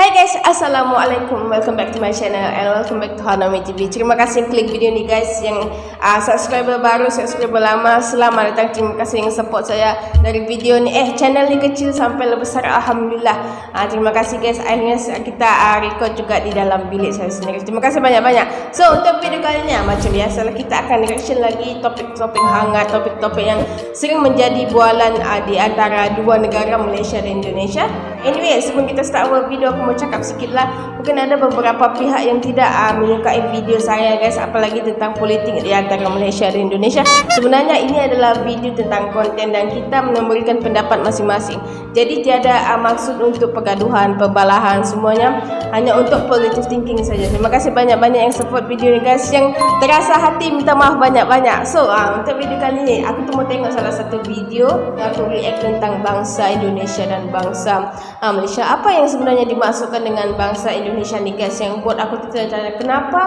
Hai guys, assalamualaikum. Welcome back to my channel and welcome back to Hanami TV. Terima kasih yang klik video ni guys, yang subscriber baru, subscriber lama, selamat datang. Terima kasih yang support saya dari video ni. Channel ni kecil sampai besar, alhamdulillah. Terima kasih guys. Akhirnya kita record juga di dalam bilik saya sendiri. Terima kasih banyak-banyak. So untuk video kali ni macam biasa kita akan reaction lagi topik-topik hangat, topik-topik yang sering menjadi bualan di antara dua negara, Malaysia dan Indonesia. Anyway, sebelum kita start video, aku mau cakap sikit lah. Mungkin ada beberapa pihak yang tidak menyukai video saya guys, apalagi tentang politik di antara Malaysia dan Indonesia. Sebenarnya ini adalah video tentang konten dan kita memberikan pendapat masing-masing. Jadi tiada maksud untuk pergaduhan, perbalahan, semuanya hanya untuk positive thinking saja. Terima kasih banyak-banyak yang support video ni guys, yang terasa hati minta maaf banyak-banyak. So untuk video kali ni aku tu mau tengok salah satu video yang aku react tentang bangsa Indonesia dan bangsa Malaysia. Apa yang sebenarnya dimaksudkan dengan bangsa Indonesia ni guys, yang buat aku tertanya kenapa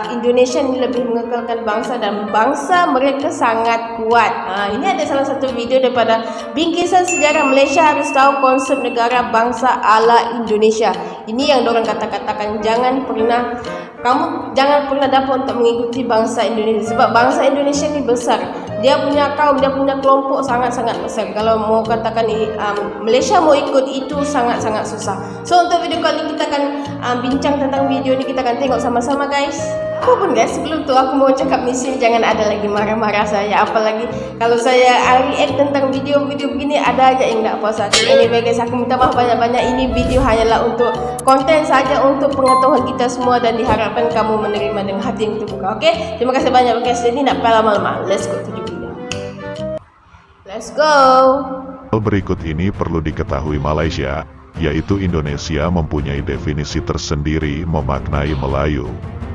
Indonesia ni lebih mengekalkan bangsa dan bangsa mereka sangat kuat. Ini ada salah satu video daripada Bingkisan Sejarah Malaysia Harus Tahu Konsep Negara Bangsa ala Indonesia. Ini yang dorang katakan jangan pernah dapat untuk mengikuti bangsa Indonesia, sebab bangsa Indonesia ni besar. Dia punya kaum, dia punya kelompok sangat-sangat besar. Kalau mau katakan Malaysia mau ikut itu sangat-sangat susah. So untuk video kali ini kita akan bincang tentang video ni, kita akan tengok sama-sama guys. Apapun guys, sebelum tu aku mau cakap misi jangan ada lagi marah-marah saya. Apalagi kalau saya react tentang video-video begini, ada aja yang tak puas hati. Anyway guys, aku minta maaf banyak-banyak. Ini video hanyalah untuk konten saja, untuk pengetahuan kita semua, dan diharapkan kamu menerima dengan hati yang terbuka. Oke? Terima kasih banyak guys. Jadi nak lama-lama. Let's go to the video. Let's go. Berikut ini perlu diketahui Malaysia, yaitu Indonesia mempunyai definisi tersendiri memaknai Melayu.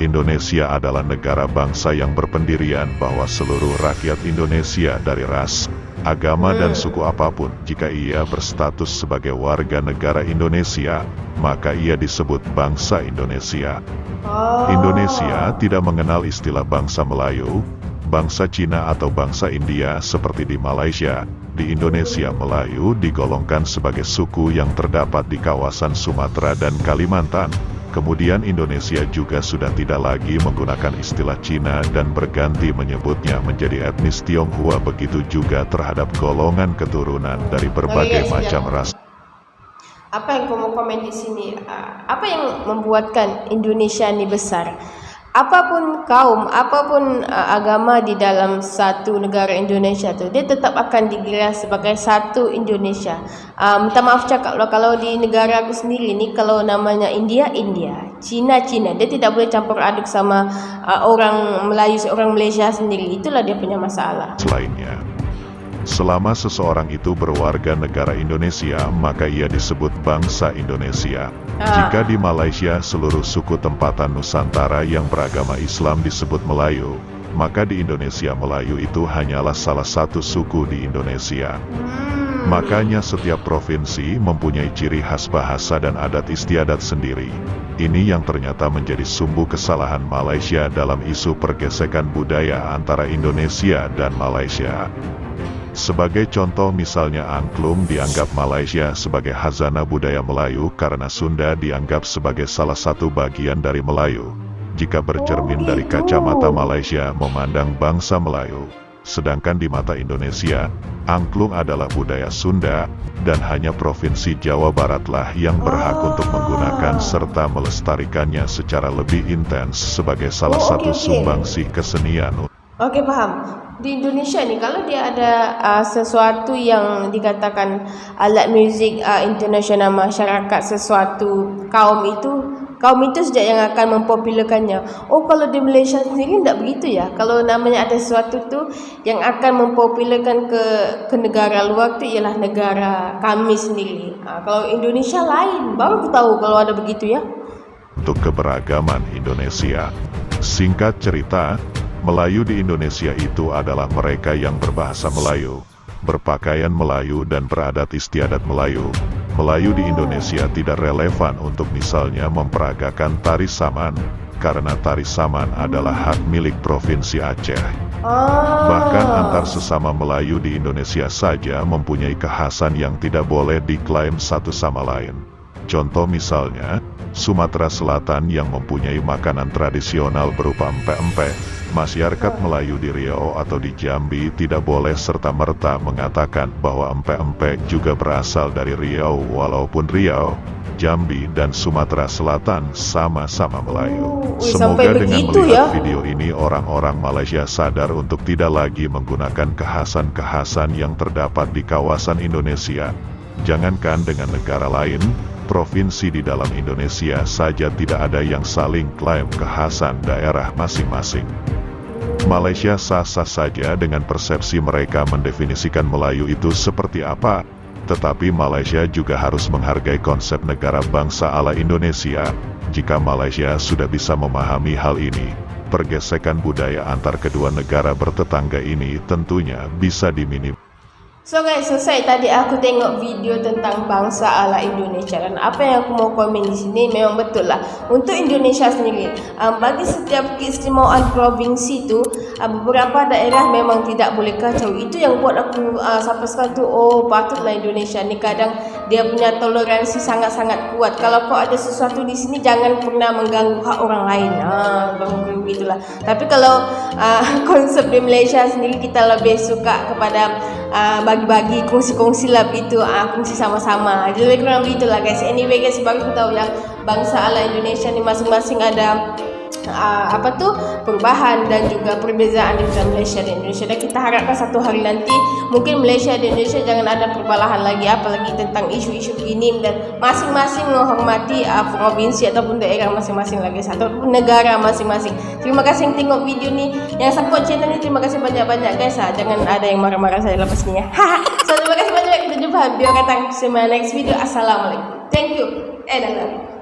Indonesia adalah negara bangsa yang berpendirian bahwa seluruh rakyat Indonesia dari ras, agama dan suku apapun, jika ia berstatus sebagai warga negara Indonesia, maka ia disebut bangsa Indonesia. Indonesia tidak mengenal istilah bangsa Melayu, bangsa Cina atau bangsa India seperti di Malaysia. Di Indonesia, Melayu digolongkan sebagai suku yang terdapat di kawasan Sumatera dan Kalimantan. Kemudian Indonesia juga sudah tidak lagi menggunakan istilah Cina dan berganti menyebutnya menjadi etnis Tionghoa. Begitu juga terhadap golongan keturunan dari berbagai macam ras. Apa yang kamu komen di sini? Apa yang membuatkan Indonesia ini besar? Apapun kaum, apapun agama di dalam satu negara Indonesia tu, dia tetap akan dikira sebagai satu Indonesia. Minta maaf cakap lah, kalau di negara aku sendiri ni, kalau namanya India, Cina, dia tidak boleh campur aduk sama orang Melayu, orang Malaysia sendiri. Itulah dia punya masalah. Selainnya, selama seseorang itu berwarga negara Indonesia, maka ia disebut bangsa Indonesia. Jika di Malaysia seluruh suku tempatan Nusantara yang beragama Islam disebut Melayu, maka di Indonesia Melayu itu hanyalah salah satu suku di Indonesia. Makanya setiap provinsi mempunyai ciri khas bahasa dan adat istiadat sendiri. Ini yang ternyata menjadi sumbu kesalahan Malaysia dalam isu pergesekan budaya antara Indonesia dan Malaysia. Sebagai contoh misalnya angklung dianggap Malaysia sebagai khazanah budaya Melayu karena Sunda dianggap sebagai salah satu bagian dari Melayu. Jika bercermin dari kacamata Malaysia memandang bangsa Melayu, sedangkan di mata Indonesia, angklung adalah budaya Sunda, dan hanya Provinsi Jawa Baratlah yang berhak untuk menggunakan serta melestarikannya secara lebih intens sebagai salah satu sumbangsih kesenian. Oke, paham. Di Indonesia ni kalau dia ada sesuatu yang dikatakan alat muzik internasional masyarakat, sesuatu kaum itu sejak yang akan mempopularkannya. Kalau di Malaysia sendiri tidak begitu ya. Kalau namanya ada sesuatu tu yang akan mempopularkan ke negara luar tu ialah negara kami sendiri. Kalau Indonesia lain, baru aku tahu kalau ada begitu ya. Untuk keberagaman Indonesia, singkat cerita, Melayu di Indonesia itu adalah mereka yang berbahasa Melayu, berpakaian Melayu dan beradat istiadat Melayu. Melayu di Indonesia tidak relevan untuk misalnya memperagakan tari saman, karena tari saman adalah hak milik Provinsi Aceh. Bahkan antar sesama Melayu di Indonesia saja mempunyai kekhasan yang tidak boleh diklaim satu sama lain. Contoh misalnya, Sumatera Selatan yang mempunyai makanan tradisional berupa empek-empek, masyarakat Melayu di Riau atau di Jambi tidak boleh serta-merta mengatakan bahwa empek-empek juga berasal dari Riau walaupun Riau, Jambi, dan Sumatera Selatan sama-sama Melayu. Sampai Semoga dengan begitu melihat ya. video ini orang-orang Malaysia sadar untuk tidak lagi menggunakan kekhasan-kekhasan yang terdapat di kawasan Indonesia. Jangankan dengan negara lain, provinsi di dalam Indonesia saja tidak ada yang saling klaim kekhasan daerah masing-masing. Malaysia sah-sah saja dengan persepsi mereka mendefinisikan Melayu itu seperti apa, tetapi Malaysia juga harus menghargai konsep negara bangsa ala Indonesia. Jika Malaysia sudah bisa memahami hal ini, pergesekan budaya antar kedua negara bertetangga ini tentunya bisa diminimalisir. So guys, selesai tadi aku tengok video tentang bangsa ala Indonesia, dan apa yang aku mau komen di sini memang betul lah. Untuk Indonesia sendiri, bagi setiap keistimewaan provinsi tu, beberapa daerah memang tidak boleh kacau. Itu yang buat aku sampai sekarang tu, oh patutlah Indonesia ni kadang dia punya toleransi sangat-sangat kuat. Kalau kau ada sesuatu di sini, jangan pernah mengganggu hak orang lain. Begitulah. Tapi kalau konsep di Malaysia sendiri, kita lebih suka kepada bagi-bagi, kongsi-kongsi lah begitu, kongsi sama-sama. Jadi lebih kurang begitulah guys. Anyway guys, baru aku tahu yang bangsa ala Indonesia ni masing-masing ada perubahan dan juga perbezaan di dalam Malaysia dan Indonesia. Dan kita harapkan satu hari nanti mungkin Malaysia dan Indonesia jangan ada perbalahan lagi, apalagi tentang isu-isu begini, dan masing-masing menghormati provinsi ataupun daerah masing-masing lagi, ataupun negara masing-masing. Terima kasih yang tengok video ni, yang support channel ni, terima kasih banyak-banyak guys. Jangan ada yang marah-marah saya lepas ni ya. So terima kasih banyak, kita jumpa video akan datang sama next video. Assalamualaikum. Thank you and I love you.